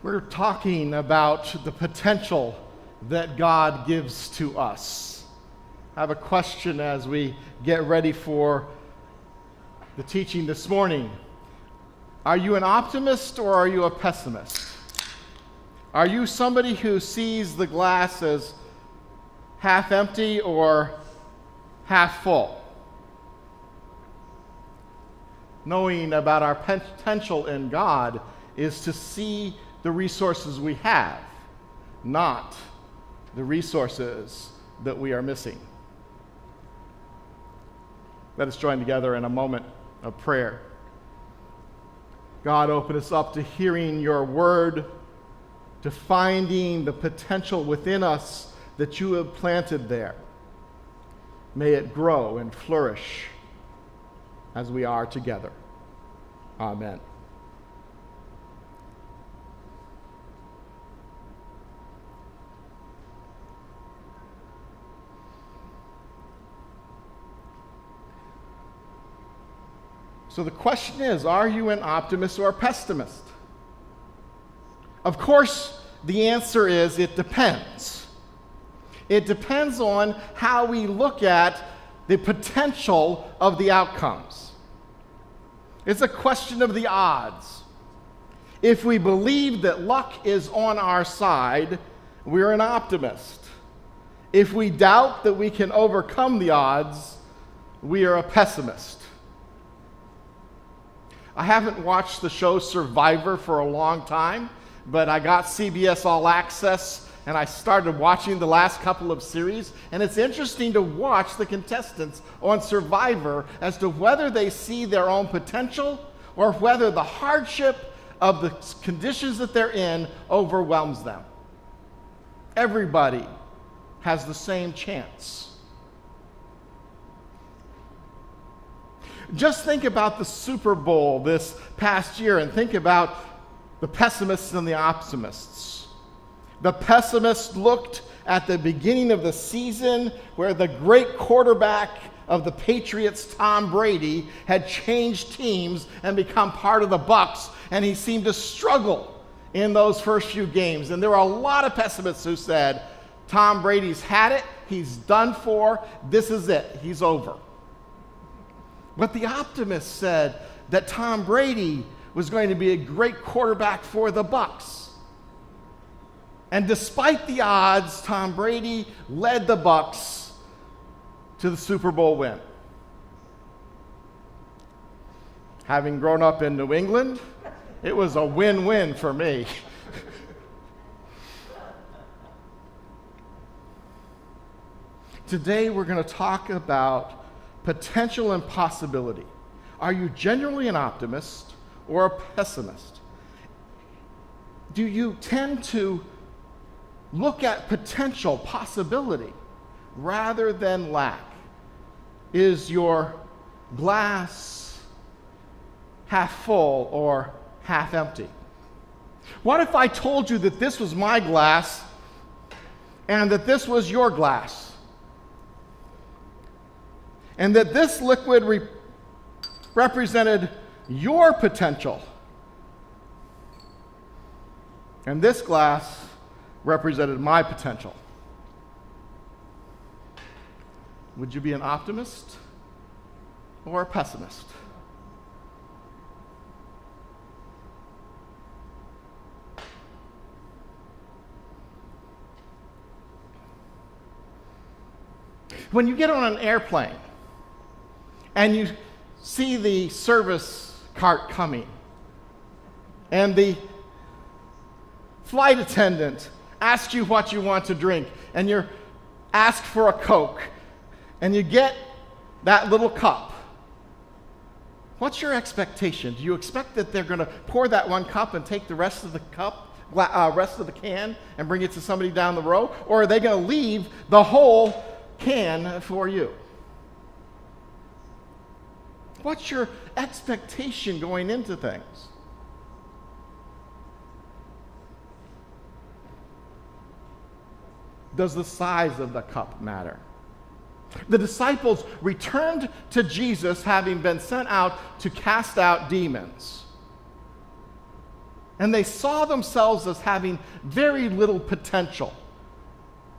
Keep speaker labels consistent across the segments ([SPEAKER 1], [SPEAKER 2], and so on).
[SPEAKER 1] We're talking about the potential that God gives to us. I have a question as we get ready for the teaching this morning. Are you an optimist or are you a pessimist? Are you somebody who sees the glass as half empty or half full? Knowing about our potential in God is to see the resources we have, not the resources that we are missing. Let us join together in a moment of prayer. God, open us up to hearing your word, to finding the potential within us that you have planted there. May it grow and flourish as we are together. Amen. So the question is, are you an optimist or a pessimist? Of course, the answer is it depends. It depends on how we look at the potential of the outcomes. It's a question of the odds. If we believe that luck is on our side, we're an optimist. If we doubt that we can overcome the odds, we are a pessimist. I haven't watched the show Survivor for a long time, but I got CBS All Access and I started watching the last couple of series, and it's interesting to watch the contestants on Survivor as to whether they see their own potential or whether the hardship of the conditions that they're in overwhelms them. Everybody has the same chance. Just think about the Super Bowl this past year and think about the pessimists and the optimists. The pessimists looked at the beginning of the season where the great quarterback of the Patriots, Tom Brady, had changed teams and become part of the Bucs, and he seemed to struggle in those first few games. And there were a lot of pessimists who said, Tom Brady's had it, he's done for, this is it, he's over. But the optimists said that Tom Brady was going to be a great quarterback for the Bucs. And despite the odds, Tom Brady led the Bucs to the Super Bowl win. Having grown up in New England, it was a win-win for me. Today we're going to talk about potential and possibility. Are you genuinely an optimist or a pessimist? Do you tend to look at potential, possibility, rather than lack? Is your glass half full or half empty? What if I told you that this was my glass and that this was your glass? And that this liquid represented your potential. And this glass represented my potential. Would you be an optimist or a pessimist? When you get on an airplane, and you see the service cart coming, and the flight attendant asks you what you want to drink, and you're asked for a Coke, and you get that little cup. What's your expectation? Do you expect that they're going to pour that one cup and take the rest of the rest of the can and bring it to somebody down the row? Or are they going to leave the whole can for you? What's your expectation going into things? Does the size of the cup matter? The disciples returned to Jesus having been sent out to cast out demons. And they saw themselves as having very little potential.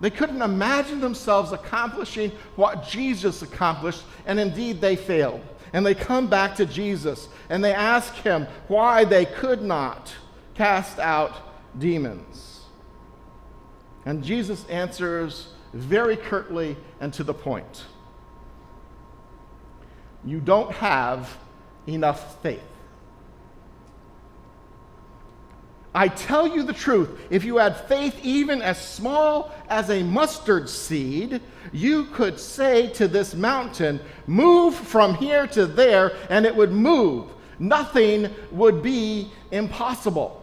[SPEAKER 1] They couldn't imagine themselves accomplishing what Jesus accomplished, and indeed they failed. And they come back to Jesus, and they ask him why they could not cast out demons. And Jesus answers very curtly and to the point. You don't have enough faith. I tell you the truth, if you had faith even as small as a mustard seed, you could say to this mountain, move from here to there, and it would move. Nothing would be impossible.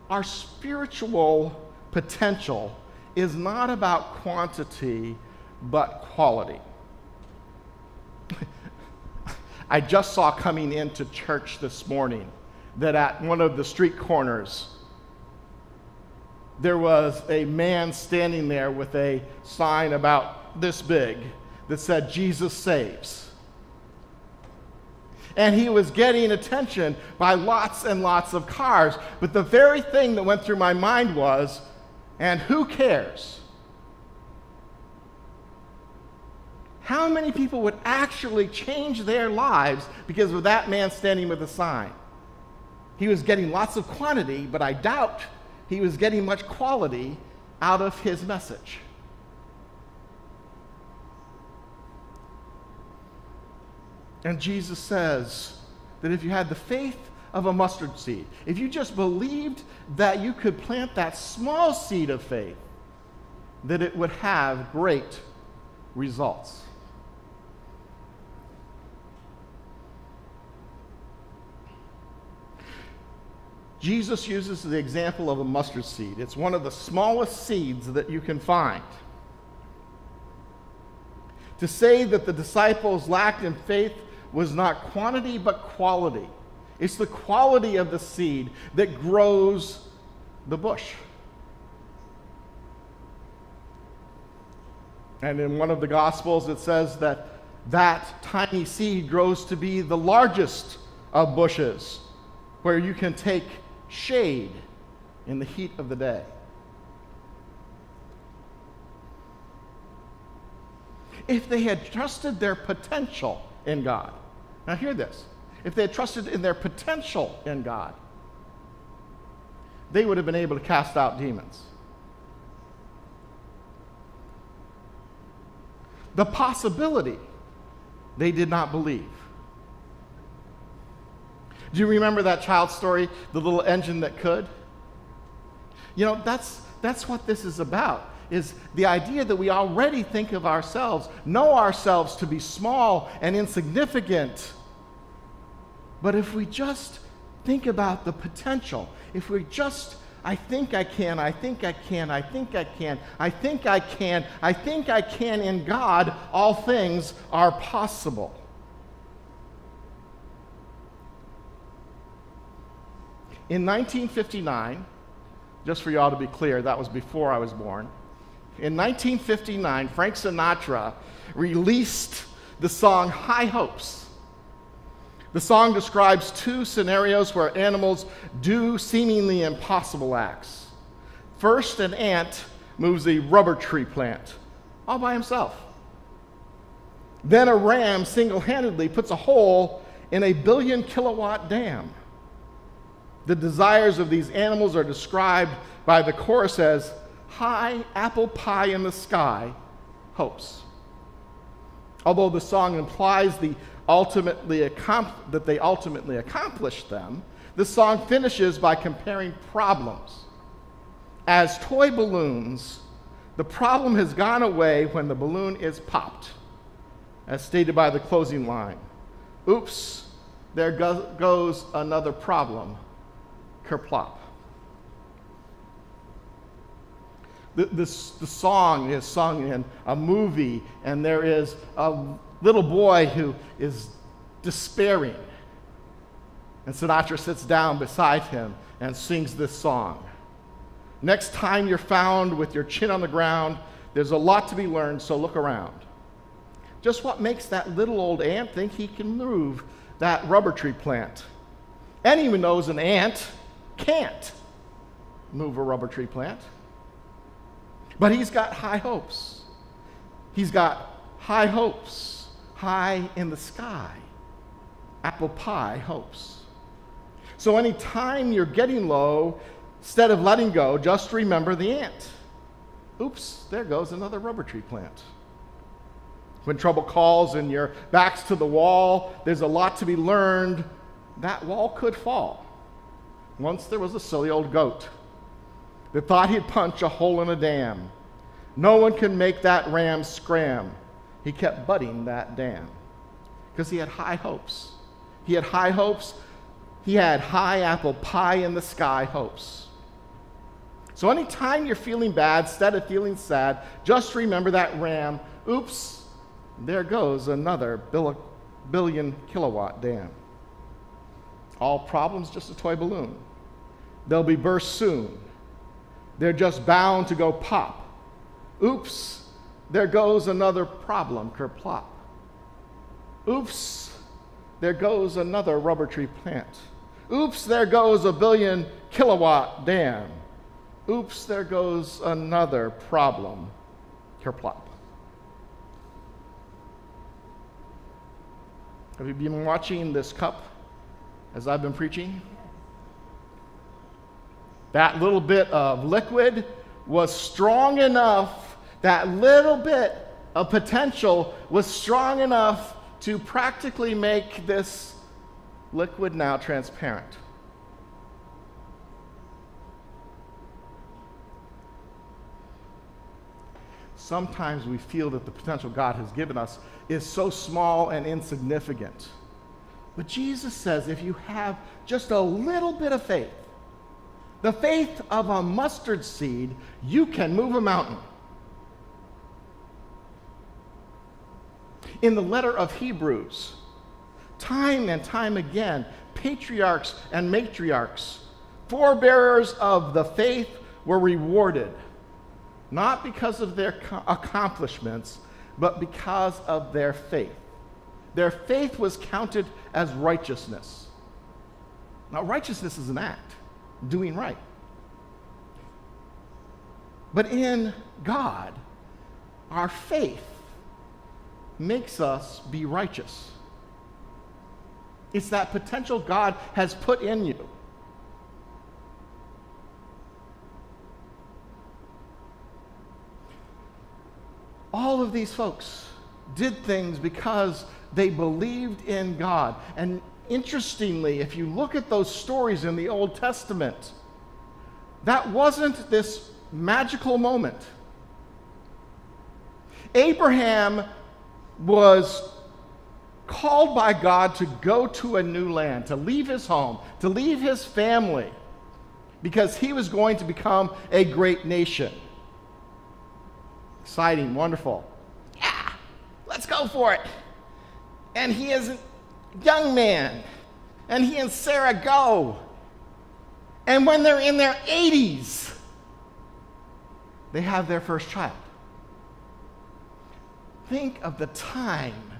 [SPEAKER 1] Our spiritual potential is not about quantity, but quality. I just saw coming into church this morning that at one of the street corners, there was a man standing there with a sign about this big that said, Jesus saves. And he was getting attention by lots and lots of cars. But the very thing that went through my mind was, and who cares? How many people would actually change their lives because of that man standing with a sign? He was getting lots of quantity, but I doubt he was getting much quality out of his message. And Jesus says that if you had the faith of a mustard seed, if you just believed that you could plant that small seed of faith, that it would have great results. Jesus uses the example of a mustard seed. It's one of the smallest seeds that you can find. To say that the disciples lacked in faith was not quantity but quality. It's the quality of the seed that grows the bush. And in one of the Gospels it says that that tiny seed grows to be the largest of bushes, where you can take shade in the heat of the day. If they had trusted their potential in God, now hear this, if they had trusted in their potential in God, they would have been able to cast out demons. The possibility, they did not believe. Do you remember that child story, the little engine that could? You know, that's what this is about, is the idea that we already think of ourselves, know ourselves to be small and insignificant. But if we just think about the potential, if we just, I think I can, I think I can, I think I can, I think I can, I think I can, in God, all things are possible. In 1959, just for y'all to be clear, that was before I was born. In 1959, Frank Sinatra released the song High Hopes. The song describes two scenarios where animals do seemingly impossible acts. First, an ant moves a rubber tree plant all by himself. Then a ram single-handedly puts a hole in a 1 billion kilowatt dam. The desires of these animals are described by the chorus as high apple pie in the sky hopes. Although the song implies that they ultimately accomplished them, the song finishes by comparing problems. As toy balloons, the problem has gone away when the balloon is popped, as stated by the closing line. Oops, there goes another problem. Kerplop. The song is sung in a movie, and there is a little boy who is despairing. And Sinatra sits down beside him and sings this song. Next time you're found with your chin on the ground, there's a lot to be learned, so look around. just what makes that little old ant think he can move that rubber tree plant. Anyone knows an ant can't move a rubber tree plant. But he's got high hopes. He's got high hopes, high in the sky. Apple pie hopes. So anytime you're getting low, instead of letting go, just remember the ant. Oops, there goes another rubber tree plant. When trouble calls and your back's to the wall, there's a lot to be learned. That wall could fall. Once there was a silly old goat that thought he'd punch a hole in a dam. No one can make that ram scram. He kept butting that dam because he had high hopes. He had high hopes. He had high apple pie in the sky hopes. So anytime you're feeling bad, instead of feeling sad, just remember that ram. Oops, there goes another billion kilowatt dam. All problems just a toy balloon. They'll be burst soon. They're just bound to go pop. Oops, there goes another problem, kerplop. Oops, there goes another rubber tree plant. Oops, there goes a billion kilowatt dam. Oops, there goes another problem, kerplop. Have you been watching this cup as I've been preaching? That little bit of liquid was strong enough, that little bit of potential was strong enough to practically make this liquid now transparent. Sometimes we feel that the potential God has given us is so small and insignificant. But Jesus says if you have just a little bit of faith, the faith of a mustard seed, you can move a mountain. In the letter of Hebrews, time and time again, patriarchs and matriarchs, forebearers of the faith, were rewarded, not because of their accomplishments, but because of their faith. Their faith was counted as righteousness. Now, righteousness is an act, doing right. But in God, our faith makes us be righteous. It's that potential God has put in you. All of these folks did things because they believed in God. And interestingly, if you look at those stories in the Old Testament, that wasn't this magical moment. Abraham was called by God to go to a new land, to leave his home, to leave his family, because he was going to become a great nation. Exciting, wonderful. Yeah, let's go for it. And he is a young man, and he and Sarah go. And when they're in their 80s, they have their first child. Think of the time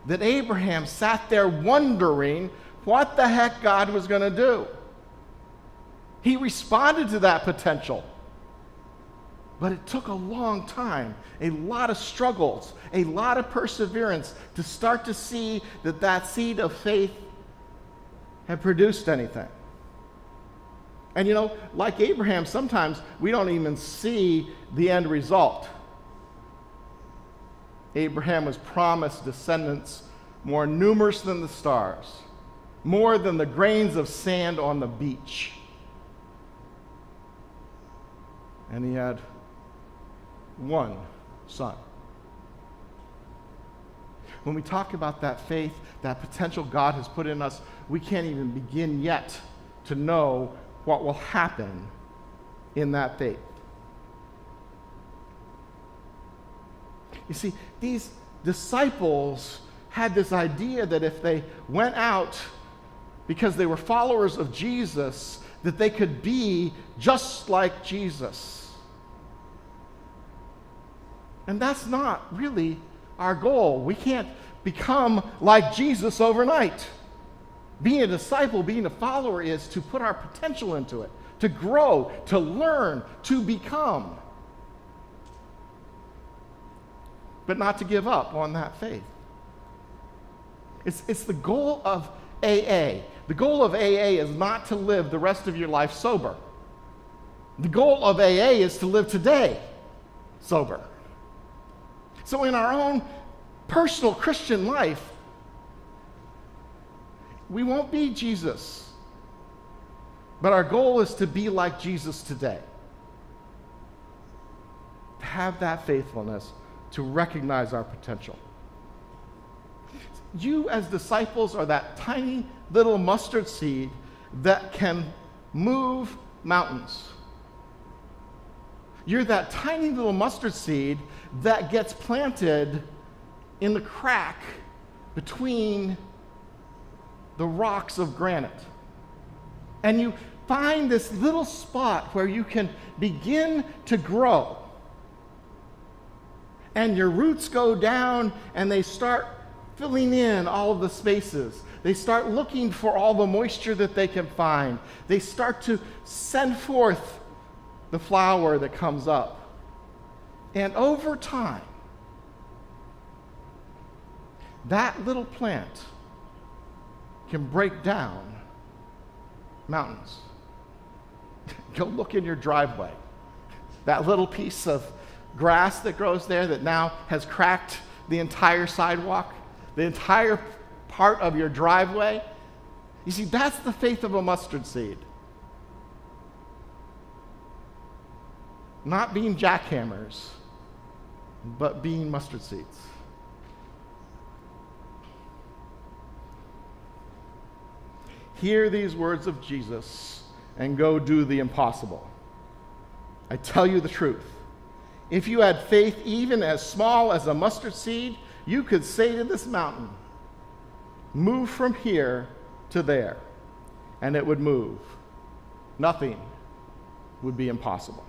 [SPEAKER 1] that Abraham sat there wondering what the heck God was going to do. He responded to that potential. But it took a long time, a lot of struggles, a lot of perseverance to start to see that that seed of faith had produced anything. And you know, like Abraham, sometimes we don't even see the end result. Abraham was promised descendants more numerous than the stars, more than the grains of sand on the beach. And he had one son. When we talk about that faith, that potential God has put in us, we can't even begin yet to know what will happen in that faith. You see, these disciples had this idea that if they went out because they were followers of Jesus, that they could be just like Jesus. And that's not really our goal. We can't become like Jesus overnight. Being a disciple, being a follower is to put our potential into it, to grow, to learn, to become. But not to give up on that faith. It's the goal of AA. The goal of AA is not to live the rest of your life sober. The goal of AA is to live today sober. So in our own personal Christian life, we won't be Jesus, but our goal is to be like Jesus today. To have that faithfulness, to recognize our potential. You as disciples are that tiny little mustard seed that can move mountains. You're that tiny little mustard seed that gets planted in the crack between the rocks of granite. And you find this little spot where you can begin to grow. And your roots go down and they start filling in all of the spaces. They start looking for all the moisture that they can find. They start to send forth the flower that comes up. And over time, that little plant can break down mountains. Go look in your driveway. That little piece of grass that grows there that now has cracked the entire sidewalk, the entire part of your driveway. You see, that's the faith of a mustard seed. Not being jackhammers, but being mustard seeds. Hear these words of Jesus and go do the impossible. I tell you the truth. If you had faith even as small as a mustard seed, you could say to this mountain, move from here to there, and it would move. Nothing would be impossible.